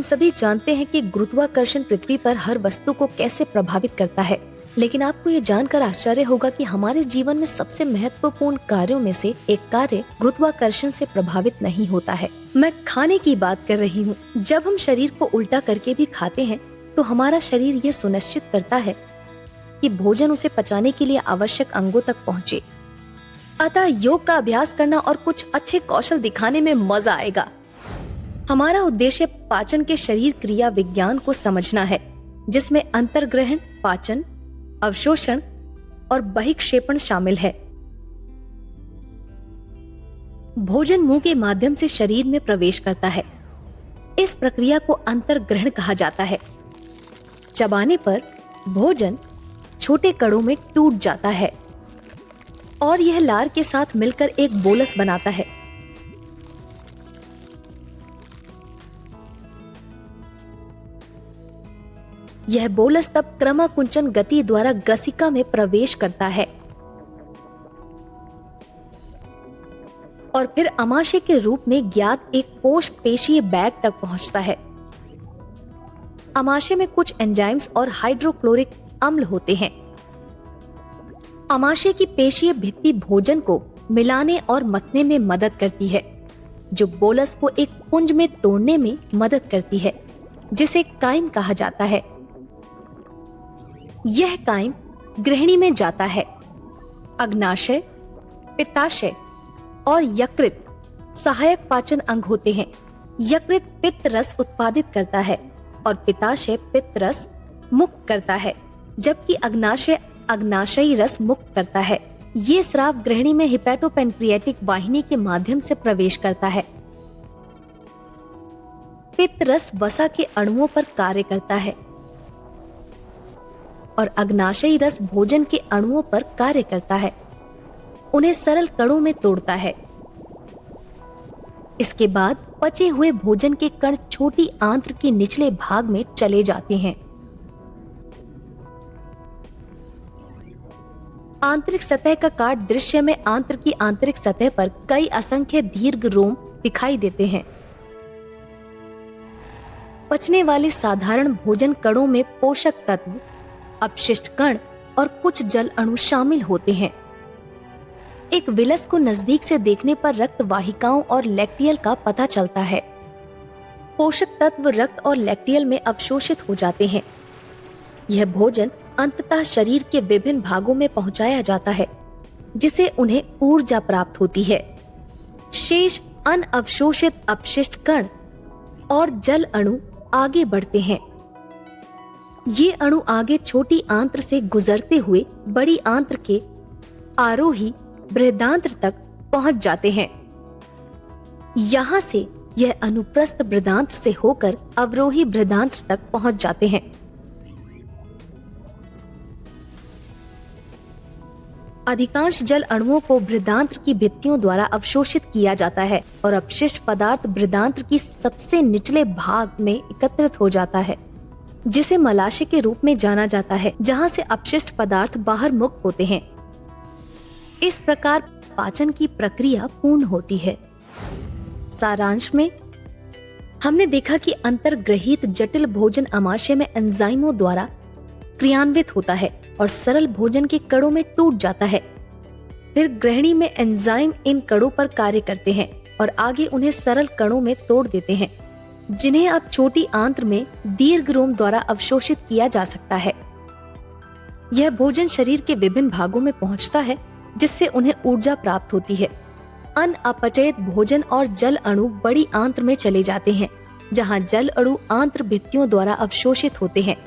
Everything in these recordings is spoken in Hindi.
सभी जानते हैं कि गुरुत्वाकर्षण पृथ्वी पर हर वस्तु को कैसे प्रभावित करता है, लेकिन आपको ये जानकर आश्चर्य होगा कि हमारे जीवन में सबसे महत्वपूर्ण कार्यों में से एक कार्य गुरुत्वाकर्षण से प्रभावित नहीं होता है। मैं खाने की बात कर रही हूँ। जब हम शरीर को उल्टा करके भी खाते हैं तो हमारा शरीर ये सुनिश्चित करता है कि भोजन उसे पचाने के लिए आवश्यक अंगों तक पहुँचे। अतः योग का अभ्यास करना और कुछ अच्छे कौशल दिखाने में मजा आएगा। हमारा उद्देश्य पाचन के शरीर क्रिया विज्ञान को समझना है, जिसमें अंतर्ग्रहण, पाचन, अवशोषण और बहिक्षेपण शामिल है। भोजन मुंह के माध्यम से शरीर में प्रवेश करता है। इस प्रक्रिया को अंतर्ग्रहण कहा जाता है। चबाने पर भोजन छोटे कणों में टूट जाता है और यह लार के साथ मिलकर एक बोलस बनाता है। यह बोलस तब क्रमाकुंचन गति द्वारा ग्रसिका में प्रवेश करता है और फिर अमाशय के रूप में ज्ञात एक कोश पेशीय बैग तक पहुंचता है। अमाशय में कुछ एंजाइम्स और हाइड्रोक्लोरिक अम्ल होते हैं। अमाशय की पेशीय भित्ति भोजन को मिलाने और मतने में मदद करती है, जो बोलस को एक पुंज में तोड़ने में मदद करती है, जिसे काइम कहा जाता है। यह काइम गृहिणी में जाता है। अग्नाशय, पित्ताशय और यकृत सहायक पाचन अंग होते हैं। यकृत पित्त रस उत्पादित करता है और पित्ताशय पित्त रस मुक्त करता है, जबकि अग्नाशय अग्नाशयी रस मुक्त करता है। ये स्राव गृहिणी में हिपैटोपैनक्रियाटिक वाहिनी के माध्यम से प्रवेश करता है। पित्त रस वसा के अणुओं पर कार्य करता है और अग्नाशयी रस भोजन के अणुओं पर कार्य करता है, उन्हें सरल कणों में तोड़ता है। इसके बाद पचे हुए भोजन के कण छोटी आंत्र के निचले भाग में चले जाते हैं। आंतरिक सतह का काट दृश्य में आंत्र की आंतरिक सतह पर कई असंख्य दीर्घ रोम दिखाई देते हैं। पचने वाले साधारण भोजन कणों में पोषक तत्व, अपशिष्ट कण और कुछ जल अणु शामिल होते हैं। एक विलस को नजदीक से देखने पर रक्त वाहिकाओं और लैक्टियल का पता चलता है। पोषक तत्व रक्त और लैक्टियल में अवशोषित हो जाते हैं। यह भोजन अंततः शरीर के विभिन्न भागों में पहुंचाया जाता है, जिसे उन्हें ऊर्जा प्राप्त होती है। शेष अनअवशोषित अपशिष्ट कण और जल अणु आगे बढ़ते हैं। ये अणु आगे छोटी आंत्र से गुजरते हुए बड़ी आंत्र के आरोही बृहदांत्र तक पहुंच जाते हैं। यहाँ से यह अनुप्रस्थ बृहदांत्र से होकर अवरोही बृहदांत्र तक पहुंच जाते हैं। अधिकांश जल अणुओं को बृहदांत्र की भित्तियों द्वारा अवशोषित किया जाता है और अपशिष्ट पदार्थ बृहदांत्र की सबसे निचले भाग में एकत्रित हो जाता है, जिसे मलाशय के रूप में जाना जाता है, जहां से अपशिष्ट पदार्थ बाहर मुक्त होते हैं। इस प्रकार पाचन की प्रक्रिया पूर्ण होती है। सारांश में हमने देखा कि अंतर्ग्रहित जटिल भोजन अमाशय में एंजाइमों द्वारा क्रियान्वित होता है और सरल भोजन के कणों में टूट जाता है। फिर गृहिणी में एंजाइम इन कणों पर कार्य करते हैं और आगे उन्हें सरल कणों में तोड़ देते हैं, जिन्हें अब छोटी आंत्र में दीर्घ रोम द्वारा अवशोषित किया जा सकता है। यह भोजन शरीर के विभिन्न भागों में पहुंचता है, जिससे उन्हें ऊर्जा प्राप्त होती है। अनअपचयित भोजन और जल अणु बड़ी आंत्र में चले जाते हैं, जहां जल अणु आंत्र भित्तियों द्वारा अवशोषित होते हैं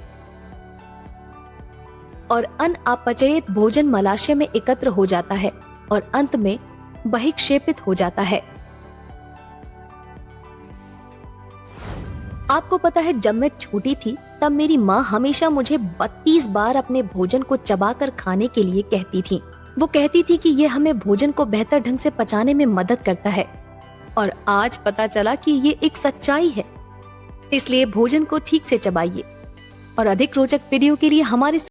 और अनअपचयित भोजन मलाशय में एकत्र हो जाता है और अंत में बहिक्षेपित हो जाता है। आपको पता है, जब मैं छोटी थी तब मेरी माँ हमेशा मुझे 32 बार अपने भोजन को चबाकर खाने के लिए कहती थी। वो कहती थी कि ये हमें भोजन को बेहतर ढंग से पचाने में मदद करता है, और आज पता चला कि ये एक सच्चाई है। इसलिए भोजन को ठीक से चबाइए और अधिक रोचक वीडियो के लिए हमारे